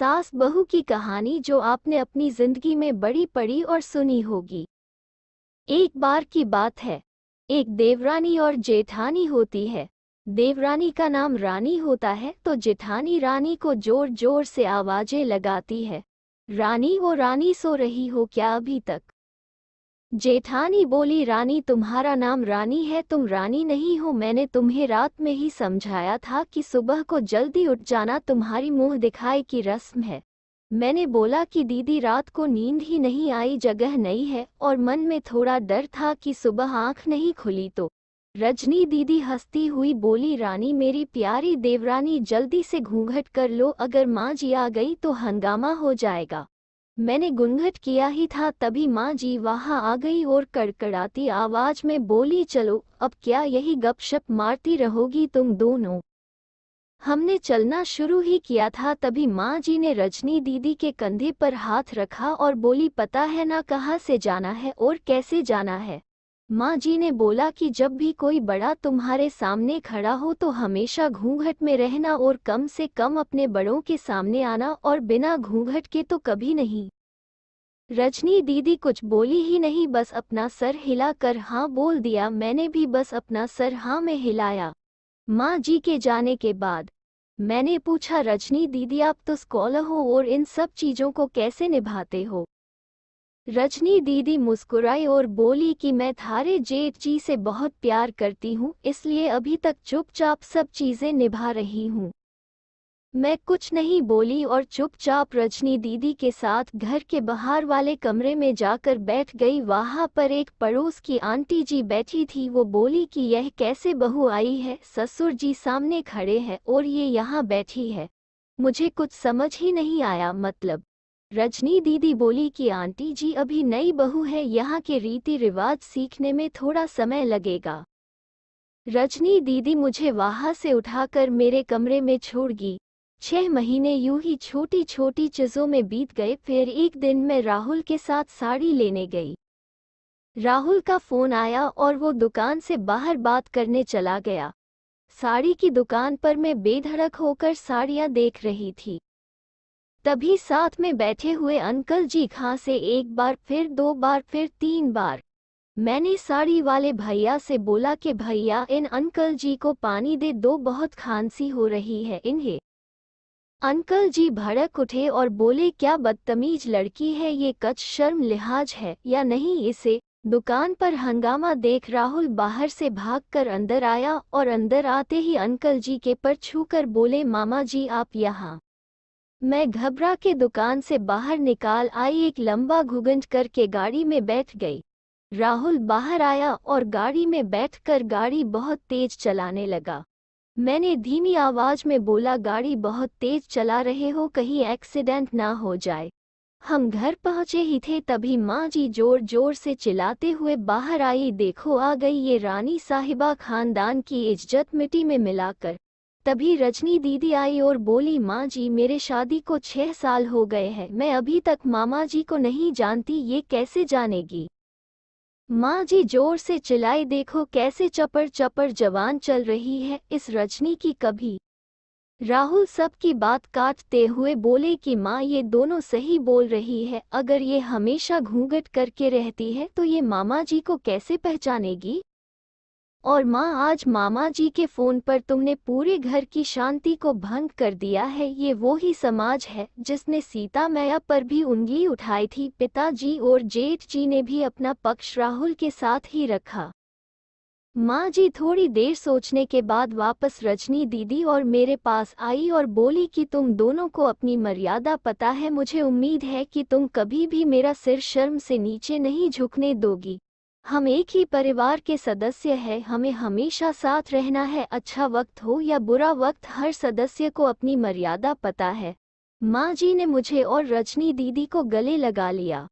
सास बहू की कहानी जो आपने अपनी जिंदगी में बड़ी पढ़ी और सुनी होगी। एक बार की बात है, एक देवरानी और जेठानी होती है। देवरानी का नाम रानी होता है तो जेठानी रानी को जोर जोर से आवाजें लगाती है, रानी वो रानी सो रही हो क्या अभी तक? जेठानी बोली, रानी तुम्हारा नाम रानी है, तुम रानी नहीं हो। मैंने तुम्हें रात में ही समझाया था कि सुबह को जल्दी उठ जाना, तुम्हारी मुंह दिखाई की रस्म है। मैंने बोला कि दीदी रात को नींद ही नहीं आई, जगह नहीं है, और मन में थोड़ा डर था कि सुबह आंख नहीं खुली तो। रजनी दीदी हंसती हुई बोली, रानी मेरी प्यारी देवरानी जल्दी से घूंघट कर लो, अगर माँ जी आ गई तो हंगामा हो जाएगा। मैंने घूंघट किया ही था तभी माँ जी वहां आ गई और कड़कड़ाती आवाज में बोली, चलो अब क्या यही गपशप मारती रहोगी तुम दोनों? हमने चलना शुरू ही किया था तभी माँ जी ने रजनी दीदी के कंधे पर हाथ रखा और बोली, पता है ना कहाँ से जाना है और कैसे जाना है? माँ जी ने बोला कि जब भी कोई बड़ा तुम्हारे सामने खड़ा हो तो हमेशा घूंघट में रहना और कम से कम अपने बड़ों के सामने आना, और बिना घूंघट के तो कभी नहीं। रजनी दीदी कुछ बोली ही नहीं, बस अपना सर हिलाकर हाँ बोल दिया। मैंने भी बस अपना सर हाँ में हिलाया। माँ जी के जाने के बाद मैंने पूछा, रजनी दीदी आप तो स्कॉलर हो और इन सब चीज़ों को कैसे निभाते हो? रजनी दीदी मुस्कुराई और बोली कि मैं थारे जेठ जी से बहुत प्यार करती हूँ, इसलिए अभी तक चुपचाप सब चीज़ें निभा रही हूँ। मैं कुछ नहीं बोली और चुपचाप रजनी दीदी के साथ घर के बाहर वाले कमरे में जाकर बैठ गई। वहां पर एक पड़ोस की आंटी जी बैठी थी। वो बोली कि यह कैसे बहू आई है, ससुर जी सामने खड़े हैं और ये यहाँ बैठी है, मुझे कुछ समझ ही नहीं आया। मतलब? रजनी दीदी बोली कि आंटी जी अभी नई बहू है, यहाँ के रीति रिवाज सीखने में थोड़ा समय लगेगा। रजनी दीदी मुझे वहां से उठाकर मेरे कमरे में छोड़ गई। 6 महीने यूं ही छोटी छोटी चीजों में बीत गए। फिर एक दिन मैं राहुल के साथ साड़ी लेने गई। राहुल का फोन आया और वो दुकान से बाहर बात करने चला गया। साड़ी की दुकान पर मैं बेधड़क होकर साड़ियां देख रही थी। तभी साथ में बैठे हुए अंकल जी खांसे, एक बार फिर 2 बार फिर 3 बार। मैंने साड़ी वाले भैया से बोला कि भैया इन अंकल जी को पानी दे दो, बहुत खांसी हो रही है इन्हें। अंकल जी भड़क उठे और बोले, क्या बदतमीज लड़की है ये, कुछ शर्म लिहाज है या नहीं इसे? दुकान पर हंगामा देख राहुल बाहर से भागकर अंदर आया और अंदर आते ही अंकल जी के पर छूकर बोले, मामा जी आप यहाँ। मैं घबरा के दुकान से बाहर निकाल आई, एक लंबा घुघंट करके गाड़ी में बैठ गई। राहुल बाहर आया और गाड़ी में बैठकर गाड़ी बहुत तेज चलाने लगा। मैंने धीमी आवाज में बोला, गाड़ी बहुत तेज चला रहे हो, कहीं एक्सीडेंट ना हो जाए। हम घर पहुंचे ही थे तभी माँ जी जोर जोर से चिल्लाते हुए बाहर आई, देखो आ गई ये रानी साहिबा, खानदान की इज्जत मिट्टी में मिलाकर। तभी रजनी दीदी आई और बोली, माँ जी मेरे शादी को 6 साल हो गए हैं, मैं अभी तक मामा जी को नहीं जानती, ये कैसे जानेगी? माँ जी जोर से चिल्लाई, देखो कैसे चपर चपर जवान चल रही है इस रजनी की कभी। राहुल सबकी बात काटते हुए बोले कि माँ ये दोनों सही बोल रही है, अगर ये हमेशा घूंघट करके रहती है तो ये मामा जी को कैसे पहचानेगी? और माँ आज मामा जी के फोन पर तुमने पूरे घर की शांति को भंग कर दिया है। ये वो ही समाज है जिसने सीता मैया पर भी उंगली उठाई थी। पिताजी और जेठ जी ने भी अपना पक्ष राहुल के साथ ही रखा। माँ जी थोड़ी देर सोचने के बाद वापस रजनी दीदी और मेरे पास आई और बोली कि तुम दोनों को अपनी मर्यादा पता है, मुझे उम्मीद है कि तुम कभी भी मेरा सिर शर्म से नीचे नहीं झुकने दोगी। हम एक ही परिवार के सदस्य हैं, हमें हमेशा साथ रहना है, अच्छा वक्त हो या बुरा वक्त, हर सदस्य को अपनी मर्यादा पता है। माँ जी ने मुझे और रजनी दीदी को गले लगा लिया।